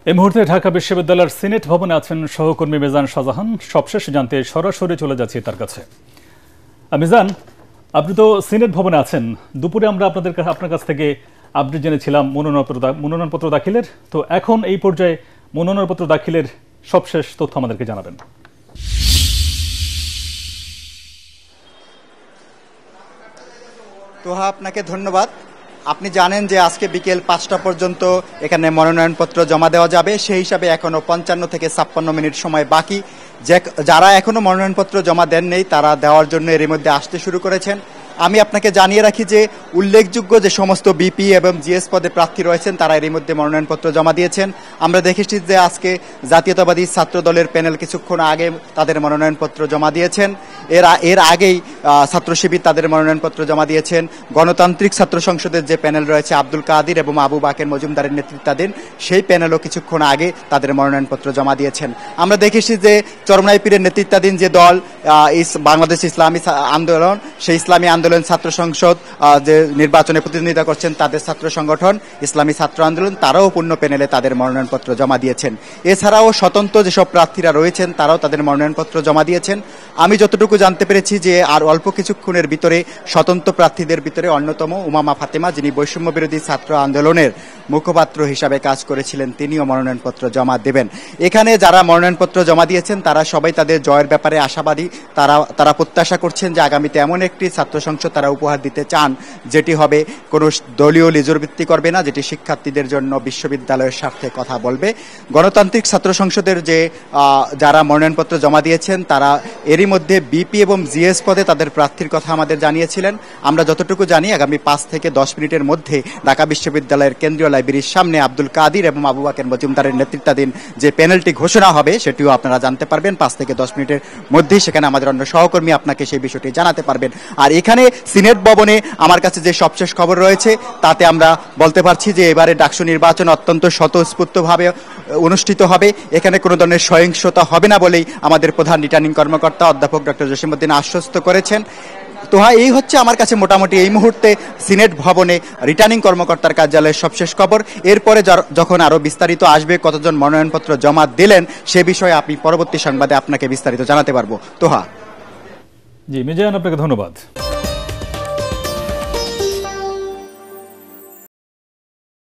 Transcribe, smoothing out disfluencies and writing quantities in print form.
এই মুহূর্তে ঢাকা বিশ্ববিদ্যালয়ের সিনেট ভবনে আছেন সহকর্মী মিজান শাহজাহান। সবশেষ জানতে সরাসরি চলে যাচ্ছি তার কাছে। মিজান, আপনি তো সিনেট ভবনে আছেন। দুপুরে আমরা আপনার কাছ থেকে আপডেট জেনেছিলাম মনোনয়নপত্র দাখিলের। তো এখন এই পর্যায়ে মনোনয়নপত্র দাখিলের সবশেষ তথ্য আমাদেরকে জানাবেন। তোহা, আপনাকে ধন্যবাদ। আপনি জানেন যে আজকে বিকেল 5টা পর্যন্ত এখানে মনোনয়নপত্র জমা দেওয়া যাবে। সেই হিসাবে এখনো 55 থেকে 56 মিনিট সময় বাকি। যারা এখনো মনোনয়নপত্র জমা দেন নেই তারা দেওয়ার জন্য এর মধ্যে আসতে শুরু করেছেন। আমি আপনাকে জানিয়ে রাখি যে উল্লেখযোগ্য যে সমস্ত বিপি এবং জিএস পদে প্রার্থী রয়েছেন তারা এর মধ্যে মনোনয়নপত্র জমা দিয়েছেন। আমরা দেখেছি যে আজকে জাতীয়তাবাদী ছাত্র দলের প্যানেল কিছুক্ষণ আগে তাদের মনোনয়নপত্র জমা দিয়েছেন। এর আগেই ছাত্র শিবির তাদের মনোনয়নপত্র জমা দিয়েছেন। গণতান্ত্রিক ছাত্র সংসদের যে প্যানেল রয়েছে আব্দুল কাদির এবং আবু বাকের মজুমদারের নেতৃত্বাধীন সেই প্যানেলও কিছুক্ষণ আগে তাদের মনোনয়নপত্র জমা দিয়েছেন। আমরা দেখেছি যে চরমনাই পীরের নেতৃত্বাধীন যে দল বাংলাদেশ ইসলামী আন্দোলন, সেই ইসলামী আন্দোলন ছাত্র সংসদ যে নির্বাচনে প্রতিদ্বন্দ্বিতা করছেন তাদের ছাত্র সংগঠন ইসলামী ছাত্র আন্দোলন, তারাও পূর্ণ প্যানেলে তাদের মনোনয়নপত্র জমা দিয়েছেন। এছাড়াও স্বতন্ত্র যেসব প্রার্থীরা রয়েছেন তারাও তাদের মনোনয়নপত্র জমা দিয়েছেন। আমি যতটুকু জানতে পেরেছি যে আর অল্প কিছুক্ষণের ভিতরে স্বতন্ত্র প্রার্থীদের ভিতরে অন্যতম উমামা ফাতেমা, যিনি বৈষম্য বিরোধী ছাত্র আন্দোলনের মুখপাত্র হিসাবে কাজ করেছিলেন, তিনিও মনোনয়নপত্র জমা দেবেন। এখানে যারা মনোনয়নপত্র জমা দিয়েছেন তারা সবাই তাদের জয়ের ব্যাপারে আশাবাদী। তারা প্রত্যাশা করছেন যে আগামীতে এমন একটি ছাত্র সংসদ তারা উপহার দিতে চান যেটি হবে কোনো দলীয় লেজুর ভিত্তি করবে না, যেটি শিক্ষার্থীদের জন্য বিশ্ববিদ্যালয়ের স্বার্থে কথা বলবে। গণতান্ত্রিক ছাত্র সংসদের যে যারা মনোনয়নপত্র জমা দিয়েছেন তারা এরই মধ্যে বিপি এবং জিএস পদে তাদের প্রার্থীর কথা আমাদের জানিয়েছিলেন। আমরা যতটুকু জানি আগামী 5 থেকে 10 মিনিটের মধ্যে ঢাকা বিশ্ববিদ্যালয়ের কেন্দ্রীয় লাইব্রেরির সামনে আব্দুল কাদির এবং আবু বাকের মজুমদারের নেতৃত্বাধীন যে প্যানেলটি ঘোষণা হবে সেটিও আপনারা জানতে পারবেন 5 থেকে 10 মিনিটের মধ্যেই। সেখানে আমাদের অন্য সহকর্মী আপনাকে সেই বিষয়টি জানাতে পারবেন। আর এখানে সিনেট ভবনে আমার কাছে যে সবশেষ খবর রয়েছে তাতে আমরা বলতে পারছি যে এবারে ডাকসু নির্বাচন অত্যন্ত স্বতঃস্ফূর্তভাবে অনুষ্ঠিত হবে। এখানে কোনো ধরনের সহিংসতা হবে না বলেই আমাদের প্রধান রিটার্নিং কর্মকর্তা অধ্যাপক ডক্টর জসিমউদ্দিন আশ্বস্ত করেছেন। তো হ্যাঁ, এই হচ্ছে আমার কাছে মোটামুটি এই মুহূর্তে সিনেট ভবনে রিটার্নিং কর্মকর্তার কার্যালয়ের সবশেষ খবর। এরপরে যখন আরো বিস্তারিত আসবে, কতজন মনোনয়নপত্র জমা দিলেন সে বিষয়ে আপনি পরবর্তী সংবাদে আপনাকে বিস্তারিত জানাতে পারবো। তো হ্যাঁ জি মিজান, আপনাকে ধন্যবাদ।